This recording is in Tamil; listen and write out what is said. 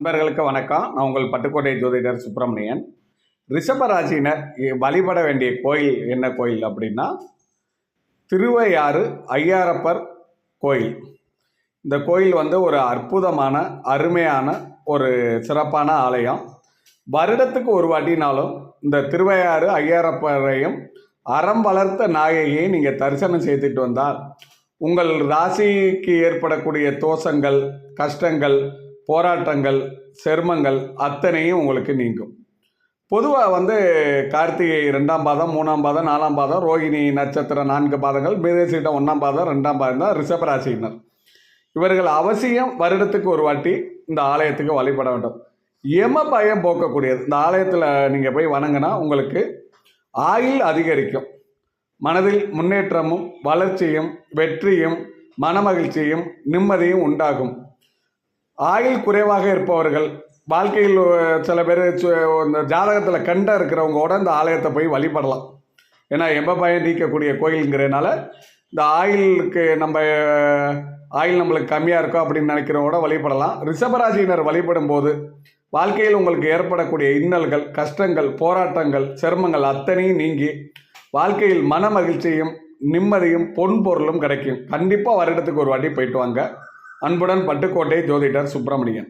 நண்பர்களுக்கு வணக்கம். நான் உங்கள் பட்டுக்கோட்டை ஜோதிடர் சுப்பிரமணியன். ரிஷபராசினர் வழிபட வேண்டிய கோயில் என்ன கோயில் அப்படின்னா, திருவையாறு ஐயாரப்பர் கோயில். இந்த கோயில் ஒரு அற்புதமான அருமையான ஒரு சிறப்பான ஆலயம். வருடத்துக்கு ஒரு வாட்டினாலும் இந்த திருவையாறு ஐயாரப்பரையும் அறம் வளர்த்த நாயகியை நீங்கள் தரிசனம் செய்துட்டு வந்தால் உங்கள் ராசிக்கு ஏற்படக்கூடிய தோஷங்கள், கஷ்டங்கள், போராட்டங்கள், செர்மங்கள் அத்தனையும் உங்களுக்கு நீங்கும். பொதுவாக கார்த்திகை 2ஆம் பாதம், 3ஆம் பாதம், 4ஆம் பாதம், ரோகிணி நட்சத்திரம் 4 பாதங்கள், மிருகசீரிடம் 1ஆம் பாதம், 2ஆம் பாதம் தான் ரிஷபராசியினர். இவர்கள் அவசியம் வருடத்துக்கு ஒரு வாட்டி இந்த ஆலயத்துக்கு வழிபட வேண்டும். யம பயம் போக்கக்கூடியது. இந்த ஆலயத்தில் நீங்கள் போய் வணங்கினா உங்களுக்கு ஆயுள் அதிகரிக்கும். மனதில் முன்னேற்றமும் வளர்ச்சியும் வெற்றியும் மனமகிழ்ச்சியும் நிம்மதியும் உண்டாகும். ஆயுள் குறைவாக இருப்பவர்கள், வாழ்க்கையில் சில பேர் இந்த ஜாதகத்தில் கண்ட இருக்கிறவங்களோட இந்த ஆலயத்தை போய் வழிபடலாம். ஏன்னா பயம் நீக்கக்கூடிய கோயிலுங்கிறதுனால இந்த ஆயுளுக்கு ஆயுள் நம்மளுக்கு கம்மியாக இருக்கும் அப்படின்னு நினைக்கிறவங்களோட வழிபடலாம். ரிஷபராசியினர் வழிபடும் போது வாழ்க்கையில் உங்களுக்கு ஏற்படக்கூடிய இன்னல்கள், கஷ்டங்கள், போராட்டங்கள், சிரமங்கள் அத்தனையும் நீங்கி வாழ்க்கையில் மன மகிழ்ச்சியும் நிம்மதியும் பொன் பொருளும் கிடைக்கும். கண்டிப்பாக வருடத்துக்கு ஒரு வாட்டி போயிட்டு வாங்க. அன்புடன் பட்டுக்கோட்டை ஜோதிடர் சுப்பிரமணியன்.